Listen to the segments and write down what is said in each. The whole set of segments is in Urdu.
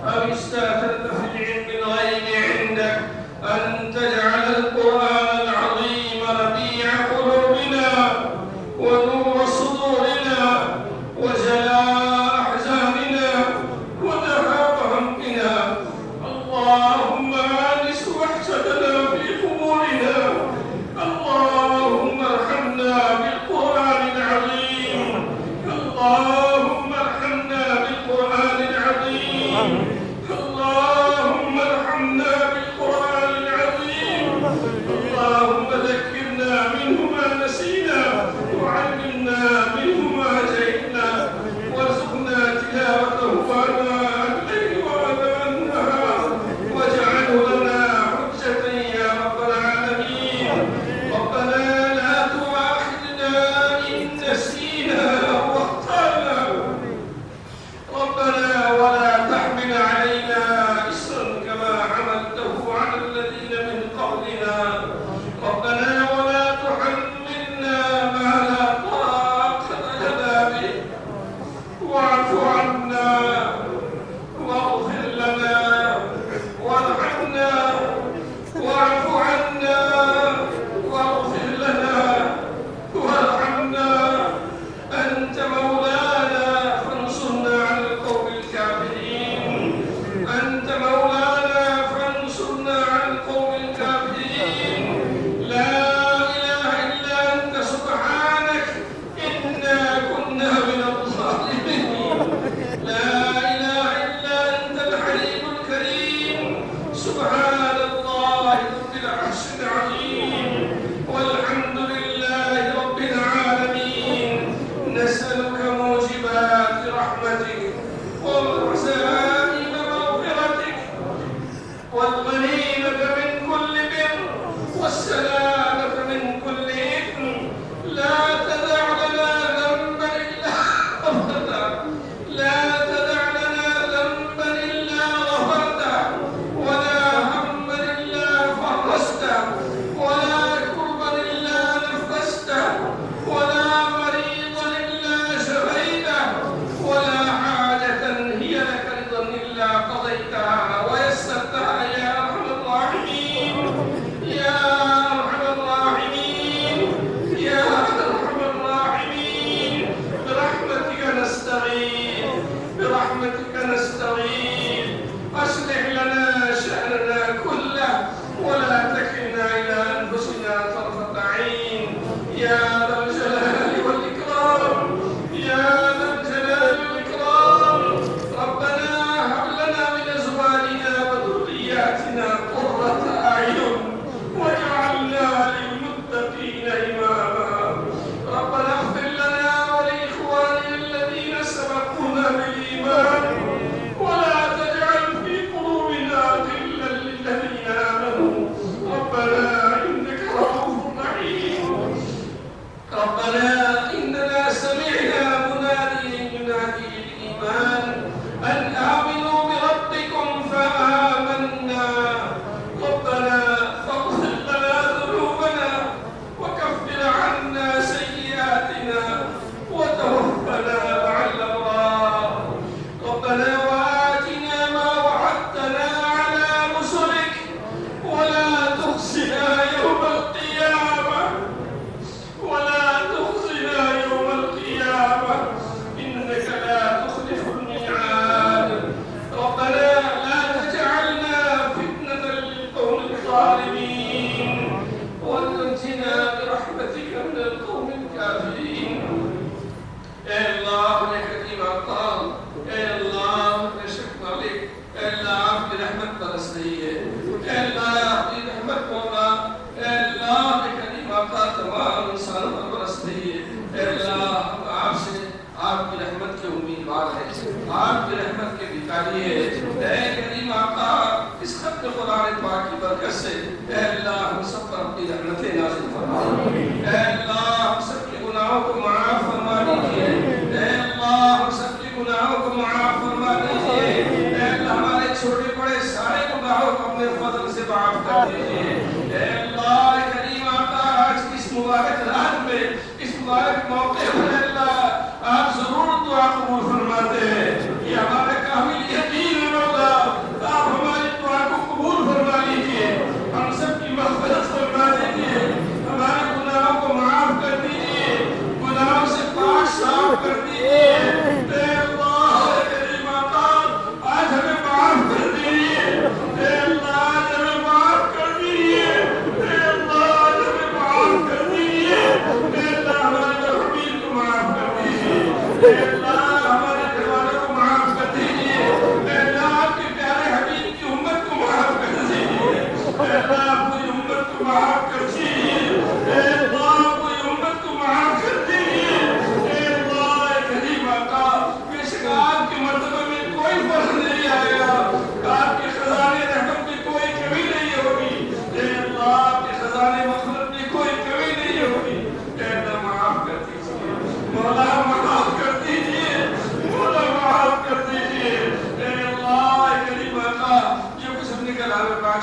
أو استأثرت في العلم الغيب عندك أن تجعل القرآن العظيم ربيع قلوبنا ونور صدورنا وجلاء أحزاننا وذهاب همنا. اللهم آنس وحشتنا في قبورنا. اللهم ارحمنا بالقرآن العظيم. اللهم ارحمنا بالقرآن العظيم. اللهم ارحمنا بالقرآن العظيم. اللهم ذكرنا منه ما نسينا وعلمنا منه ما جهلنا وارزقنا تلاوته آناء الليل وآناء النهار واجعله لنا حجة يا رب العالمين. ربنا لا تؤاخذنا إن نسينا أو أخطأنا. ربنا ولا تحمل علينا إصرا كما حملته على الذين من قبلنا. ربنا ولا تحملنا ما لا طاقة لنا به. واعف عنا واغفر لنا وارحمنا. واعف عنا واغفر لنا وارحمنا. أنت مولانا فانصرنا على القوم الكافرين. أنت مولانا فانصرنا على القوم الكافرين. لا إله إلا أنت سبحانك إنا كنا من الظالمين. لا إله إلا أنت الحليم الكريم. سبحان الله رب العرش العظيم والحمد لله رب العالمين. نسألك موجبات رحمتك وعزائم مغفرتك والغنيمة من كل بر والسلامة من كل إثم. لا تدع لنا ذنبا إلا غفرته. لا تدع لنا ذنبا إلا غفرته ولا هما إلا فرجته ولا كربا إلا نفسته ولا مريضا إلا شفيته ولا حاجة هي لك رضا إلا قضيتها ويسرتها يا أرحم الراحمين. يا أرحم الراحمين. يا أرحم الراحمين. برحمتك نستغيث. برحمتك نستغيث. أصلح لنا شأننا كله ولا تكلنا إلى أنفسنا طرفة عين. يا ذا الجلال والإكرام. يا ذا الجلال والإكرام. ربنا هب لنا من أزواجنا وذرياتنا قرة أعين واجعلنا للمتقين إماما. ربنا اغفر لنا ولإخواننا الذين سبقونا بالإيمان ولا تجعل في قلوبنا غلا للذين آمنوا. ربنا إنك رؤوف رحيم. ربنا إننا سمعنا مناديا ينادي للإيمان أن آمنوا بربكم فآمنا. ربنا فاغفر لنا ذنوبنا وكفر عنا سيئاتنا وتوفنا مع الأبرار. ربنا وآتنا ما وعدتنا على رسلك ولا تخزنا يوم القيامة. ولا تخزنا يوم القيامة إنك لا تخلف الميعاد. ربنا لا تجعلنا فتنة للقوم الظالمين ونجنا برحمتك من القوم الكافرين. اے اللہ نے حکیم عطا. اے اللہ نے شکر علیک. اے اللہ آپ کی رحمت برس رہی ہے. اے اللہ آپ کی رحمت مولا. اے اللہ نے کریم عطا تمام انسانوں پر برس رہی ہے. اے اللہ ہم آپ سے آپ کی رحمت کے امیدوار ہیں. آپ کی رحمت کے بھکاری ہے. اے کریم عطا اس خط قرآن پاک کی برکت سے اے اللہ ہم سب پر اپنی رحمتیں نازل فرما. اے اللہ ہم سب کے گناہوں کو معاف فرما دیجیے. اے اللہ ہم سب کے گناہوں کو معاف فرما دیجیے. اے اللہ ہمارے چھوٹے بڑے سارے گناہوں کو اپنے فضل سے معاف کر دیجیے. اے اللہ کریم عطا آج کی اس مبارک رات میں اس مبارک موقع پر اللہ آپ ضرور دعا قبول فرماتے ہیں. یہ ہمارے کامل یقین ہے مولا.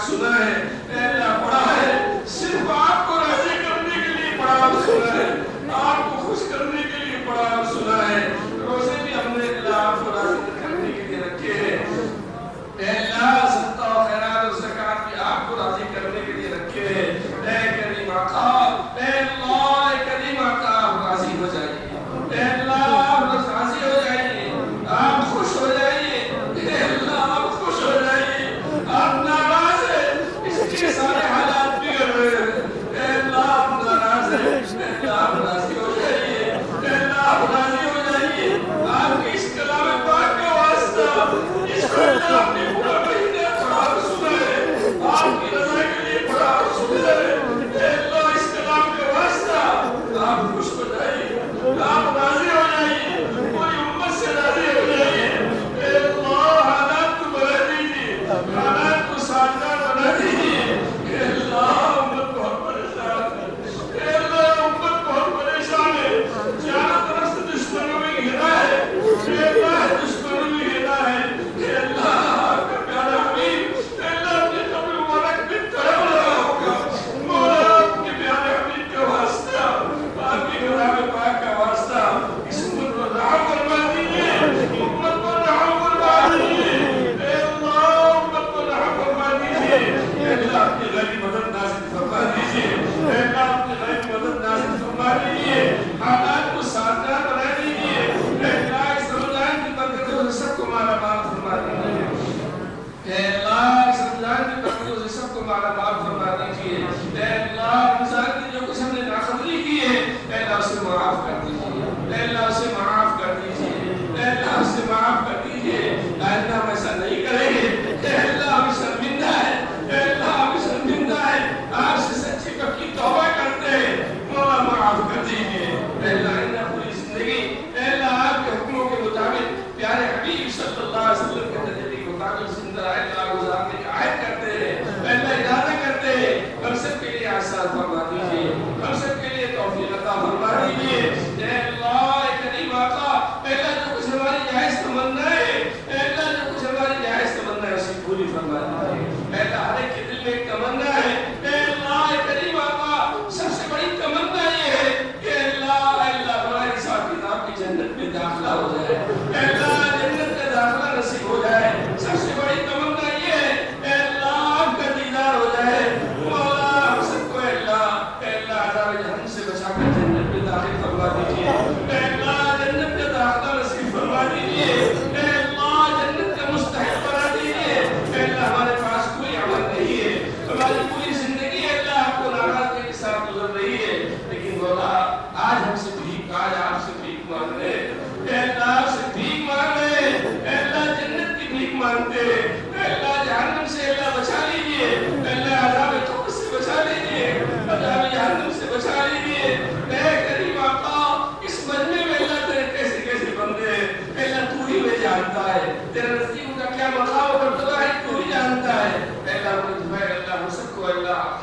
سنا ہے، اے اللہ پڑھا ہے صرف آپ کو راضی کرنے کے لیے پڑھا اور سنا ہے، آپ کو خوش کرنے کے لیے پڑھا اور سنا ہے۔ روزے بھی ہم نے اللہ آپ کو راضی کرنے کے لیے رکھے ہیں، اے اللہ صدقہ و خیرات و زکات بھی آپ کو راضی کرنے کے لیے رکھے ہیں۔ اے کریم آقا، اے اللہ، اے کریم آقا، آپ راضی ہو جائیے، اے اللہ آپ راضی ہو جائیے، آپ خوش ہو جائیے، اے اللہ آپ خوش ہو جائیے، آپ ناراض ہیں اس کے سارے حالات بگڑ رہے ہیں، اے اللہ آپ ناراض ہیں، اے اللہ آپ راضی ہو جائیے، اے اللہ آپ راضی ہو جائیے، آپ کے اس کلام پاک کا واسطہ اس کو اللہ اپنے پورا مہینہ پڑھا اور سنا ہے، آپ کی رضا کے لیے پڑھا اور سنا ہے، اے اللہ اس کلام کے واسطہ آپ خوش ہو جائیے، آپ راضی ہو جائیے، پوری امت سے راضی ہو جائیے، اے اللہ حالات کو بنا دیجیے، حالات کو سازگار بنا دیجیے، اے اللہ امت بہت پریشان ہے، اے اللہ امت بہت پریشان ہے، چاروں طرف سے دشمنوں میں گھرا ہے، اے اللہ دشمنوں میں گھرا ہے، اے اللہ آپ کا پیارا حبیب، اے اللہ اپنے قبر مبارک میں تڑپ رہا ہوگا، مولا آپ کے پیارے حبیب کا واسطہ، آپ کے کلام پاک کا واسطہ اس امت پر رحم فرما دیجیے، امت پر رحم فرما دیجیے، اے اللہ امت پر رحم فرما دیجیے، اے اللہ اپنی غیبی مدد نازل فرما دیجیے، اے اللہ اپنی غیبی مدد نازل فرما دیجیے، حالات کو سازگار بنا دیجیے، اے اللہ اس رمضان کی برکتوں سے سب کو مالا مال فرما دیجیے، اے اللہ اس رمضان کی برکتوں سے سب کو مالا مال فرما دیجیے، اے اللہ رمضان کی جو کچھ ہم نے ناقدری کی ہے اے اللہ اسے معاف کر دیجیے، اے اللہ اسے معاف کر دیجیے، اے اللہ اسے معاف کر دیجیے، آئندہ ہم ایسا نہیں کریں گے، اے اللہ ہم شرمندہ ہے، اے اللہ ہم شرمندہ ہے، آپ سے سچی پکی توبہ کرتے ہیں، مولا معاف کر دیجیے، اے اللہ آئندہ پوری زندگی اے اللہ آپ کے حکموں کے مطابق پیارے حبیب صلی اللہ علیہ وسلم کے طریقے کے مطابق زندہ اللہ گزارنے کی عہد کرتے ہیں، اے اللہ ارادہ کرتے ہیں، ہم سب کے لیے آسان فرما دیجیے، ہم سب کے لیے توفیق عطا فرما دیجیے، اے اللہ اے کریم آقا، اے اللہ جو کچھ ہماری جائز تمنا ہے، اے اللہ جو کچھ ہماری جائز تمنا ہے اسے پوری فرما دیجیے، اے اللہ ہر ایک کے دل میں ایک تمنا ہے، اے اللہ اے کریم آقا سب سے بڑی تمنا یہ ہے کہ اللہ ہمارے حساب کتاب کی جنت میں داخلہ ہو جائے، اے اللہ جنت میں داخلہ نصیب ہو جائے، سب سے بڑی تمنا یہ ہے اے اللہ آپ کا دیدار ہو جائے، مولا ہم سب کو اے اللہ عذاب جہنم سے بچا کر جنت میں داخل فرما دیجیے، اے اللہ جنت میں داخلہ نصیب فرما دیجیے، اے اللہ جنت کا مستحق بنا دیجیے، اے اللہ ہمارے پاس کوئی عمل نہیں ہے، ہماری پوری زندگی اے اللہ آپ کو ناراضگی کے ساتھ گزر رہی ہے، لیکن مولا آج ہم سے بھیک، آج آپ سے بھیک مانگ رہے ہیں، اے اللہ آپ سے بھیک مانگ رہے ہیں، اے اللہ جنت کی بھیک مانگتے ہیں، اے اللہ جہنم سے اے اللہ بچا لیجیے، اے اللہ عذاب قبر سے بچا لیجیے، عذاب جہنم سے بچا لیجیے، اے کریم آقا اس مجمع میں اللہ تیرے کیسے کیسے بندے ہیں، اے اللہ تو ہی میں جانتا ہے، تیرے نزدیک ان کا کیا مقام و مرتبہ ہے تو ہی جانتا ہے، اے اللہ مجھے اللہ ہم سب کو اللہ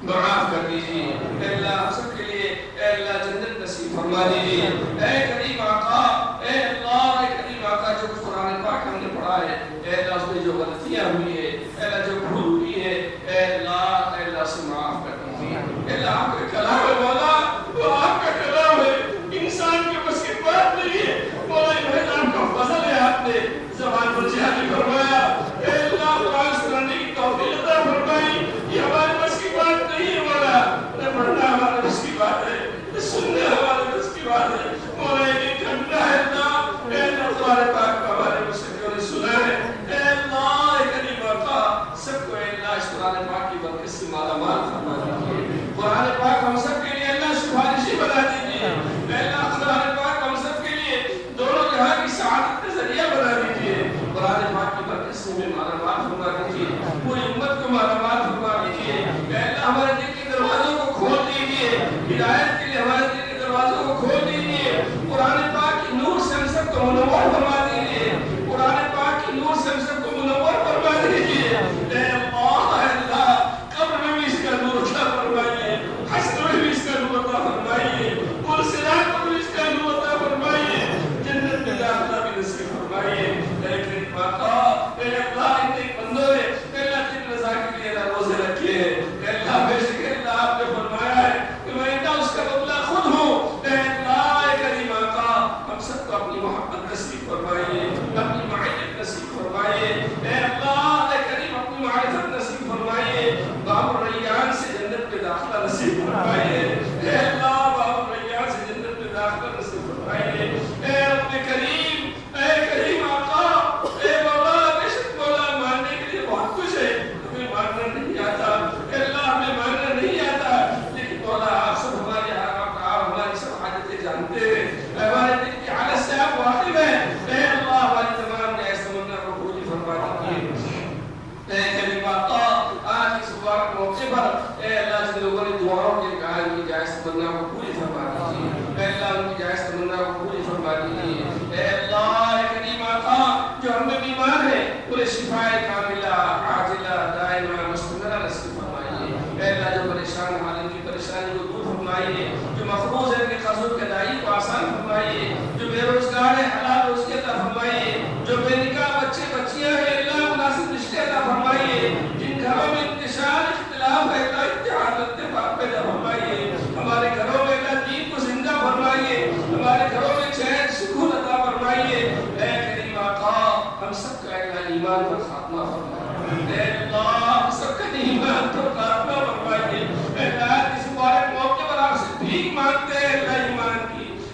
معاف کر دیجیے، اے اللہ ہم سب کے لیے اے اللہ جنت نصیب فرما دیجیے، اے کریم آقا، اے اللہ اے کریم آقا جو کچھ قرآن پاک ہم نے پڑھا ہے اے اللہ اس میں جو غلطیاں ہوئی ہے اے اللہ جو بھول ہوئی ہے اے اللہ سے معاف کر دیجیے، اے اللہ آپ کا کلام ہے مولا، وہ آپ کا کلام ہے، انسان کے بس کی بات نہیں ہے، مولا یہ آپ کا فضل ہے، آپ نے زبان پر جہادی فرمایا، اے اللہ قرآن سنانے کی توفیق عطا فرمائی، یہ ہمارے بس کی بات نہیں ہے مولا، نہ پڑھنا ہمارے بس کی بات ہے، نہ سننا ہمارے بس کی بات ہے، مولا یہ کرنا ہے اللہ، اے اللہ تمہارے پاک کا ہمارے مسلموں نے سنا ہے، اے اللہ اے کریم آقا سب کو اے اللہ اس قرآن پاک کی برکت سے مالا مال فرما دیجیے، قرآن پاک ہم سب کے لیے اللہ سفارشی بنا دیجیے، اے اللہ قرآن پاک ہم سب کے لیے دونوں جہاں کی سعادت کا ذریعہ بنا دیجیے، قرآن پاک کی برکت سے ہمیں مالا مال فرما دیجیے، پوری امت کو مالا مال فرما دیجیے، اے اللہ ہمارے دل کے دروازوں کو کھول دیجیے، ہدایت کے لیے ہمارے دل کے دروازوں کو کھول دیجیے، قرآن پاک کی نور سے ہم سب کو منور فرما دیجیے، قرآن پاک کی نور سے ہم سب کو منور فرما دیجیے، اے اللہ قبر میں بھی اس کا نور عطا فرمائیے، حشر میں بھی اس کا نور عطا فرمائیے، صراط پر بھی اس کا نور عطا فرمائیے، جنت میں داخلہ بھی نصیب فرمائیے، اے کریم آقا اے اللہ ان ایک بندوں نے اے اللہ تیری فرمائیے. اے اللہ اے کریم اپنی معرفت نصیب فرمائیے. باب الریان سے جنت میں داخلہ نصیب فرمائیے. اے اللہ باب الریان سے جنت میں داخلہ نصیب فرمائیے. اے رب کریم اے کریم آقا اے مولا بے شک مولا ماننے کے لیے بہت کچھ ہے ہمیں ماننا نہیں آتا. اے اللہ ہمیں ماننا نہیں آتا لیکن مولا آپ سب ہماری ہماری سب حاجتیں جانتے ہیں. ہمارے دل کی حالت سے آپ واقف ہیں. اے اللہ ہماری تمام جائز تمنا کو پوری فرما دیجیے. اے کریم آقا آج اس مبارک موقع پر اے اللہ جن لوگوں نے دعاؤں کے کہا ان کی جائز تمنا کو پوری فرما دیجیے. اے اللہ ان کی جائز تمنا کو پوری فرما دیجیے. اے اللہ اے کریم آقا جو ہم میں بیمار ہیں انہیں شفا کاملہ عاجلہ دائمہ مستمرہ نصیب فرمائیے. اے اللہ جو پریشان حال ان کی پریشانی کو دور فرمائیے. جو مفروض ہے ان کے قرضوں کی ادائیگی کو آسان فرمائیے. جو بے روزگار ہے حلال روزی عطا فرمائیے. جو بے نکاح بچے بچیاں ہیں اللہ مناسب رشتے عطا فرمائیے. جن گھروں میں انتشار اختلاف ہے اللہ اتحاد اتفاق پیدا فرمائیے. ہمارے گھروں میں اللہ دین کو زندہ فرمائیے. ہمارے گھروں میں چین سکون عطا فرمائیے. اے کریم آقا ہم سب کا ایمان پر خاتمہ فرمائیے. اے اللہ ہم سب کا ایمان پر خاتمہ فرمائیے. اے اللہ اس مبارک موقع پر آپ سے بھیک مانگتے ہیں. اللہ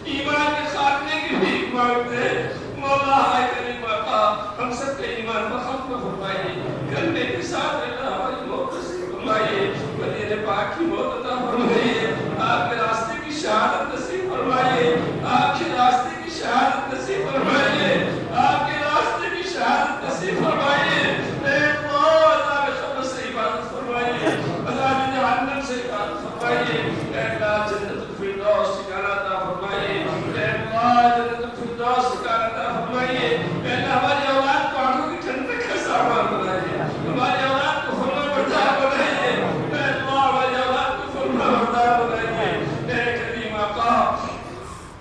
ایمان کے خاتمے کی بھیک مانگتے ہیں. مولا اے کریم آقا ہم سب کے ایمان پر خاتمہ فرمائیے. کرنے کے ساتھ اللہ ہماری موت نصیب فرمائیے. مدینے پاک کی موت عطا فرمائیے. آپ کے راستے کی شہادت نصیب فرمائیے. آپ کے راستے کی شہادت نصیب فرمائیے. آپ کے راستے کی شہادت نصیب فرمائیے. اے اللہ عذاب قبر سے حفاظت فرمائیے. عذاب جہنم سے حفاظت فرمائیے. اے اللہ جنت الفردوس ٹھکانہ عطا فرمائیے. اے اللہ جنت الفردوس ٹھکانہ عطا فرمائیے. اے اللہ ہماری اولاد کو آنکھوں کی ٹھنڈک کا سامان بنائیے. ہماری اولاد کو فرما بردار بنائیے. اے اللہ ہماری اولاد کو فرما بردار بنائیے. اے کریم آقا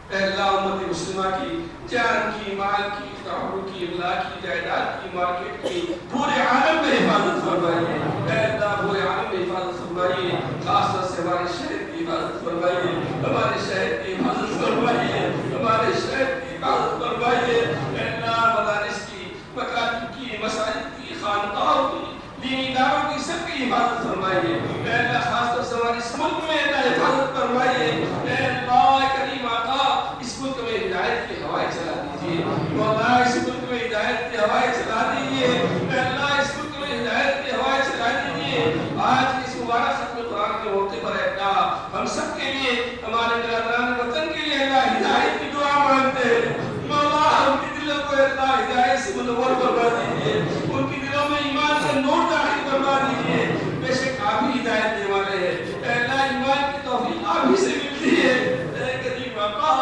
اے اللہ امت مسلمہ کی جان کی مال کی تعاون کی املاک کی جائیداد کی مارکیٹ کی پورے عالم میں حفاظت فرمائیے. اے اللہ پورے عالم میں حفاظت فرمائیے. خاص طور سے ہمارے شہر کی حفاظت فرمائیے. ہمارے شہر کی حفاظت فرمائیے. ہمارے شہر کی حفاظت فرمائیے. اے اللہ مدارس کی مکاتب کی مساجد کی خانقاہوں کی دینی اداروں کی سب کی حفاظت فرمائیے. اے اللہ خاص طور سے ہمارے اس ملک میں اللہ حفاظت فرمائیے. اے اللہ کریم آقا اس ملک میں ہدایت کی ہوائیں چلا دیجیے. مولا اس ملک میں ہدایت کی ہوائیں چلا دیجیے. اے اللہ اس ملک میں ہدایت کی ہوائیں چلا دیجیے. آج اس مبارک ختم قرآن کے موقع پر اے اللہ ہم سب کے لیے ہمارے برادران وطن کے لیے اللہ ہدایت کی دعا مانگتے ہیں. مولا ان کے دلوں کو اللہ ہدایت سے منور فرما دیجیے. ان کے دلوں میں ایمان کا نور داخل فرما دیجیے. بے شک آپ ہی ہدایت دینے والے ہیں. اے اللہ ایمان کی توفیق آپ ہی سے ملتی ہے. اے کریم آقا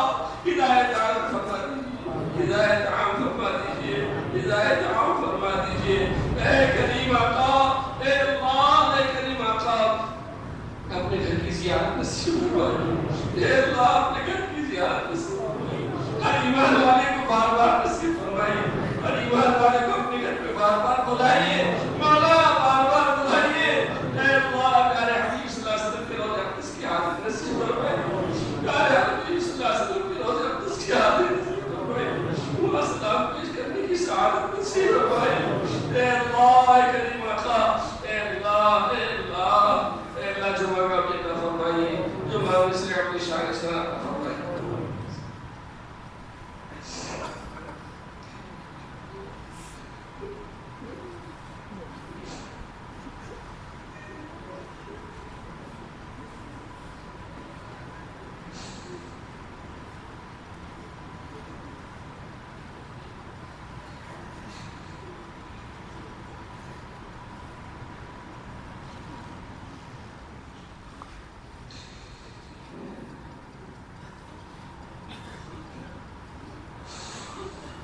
ہدایت عام فرما دیجیے. ہدایت عام فرما دیجیے. ہدایت عام فرما دیجیے. اے کریم آقا اے اللہ اے کریم آقا اپنے گھر کی زیارت نصیب فرمائیے. اے اللہ اپنے گھر کی زیارت نصیب فرمائیے. ہر ایمان والے کو بار بار نصیب فرمائیے. ہر ایمان والے کو اپنے گھر پہ بار بار بلائیے. مولا بار بار بلائیے. اے اللہ پیارے حبیب صلی اللہ علیہ وسلم کے روضہ اقدس کی حاضری نصیب فرمائیے. پیارے حبیب صلی اللہ علیہ وسلم کے روضہ اقدس کی حاضری نصیب فرمائیے. وہاں سلام پیش کرنے کی سعادت نصیب فرمائیے. اے اللہ اے کریم آقا اے اللہ اے اللہ اے اللہ جو مانگا بھی عطا فرمائیے. جو مانگنے سے اپنی شان سنا عطا فرمائیے.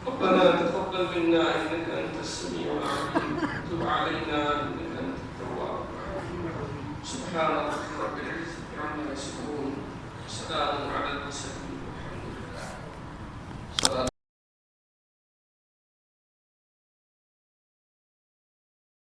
ربنا تقبل منا انك انت السميع العليم تب علينا انك انت التواب الرحيم. سبحان ربك رب العزه عما يصفون. سلام على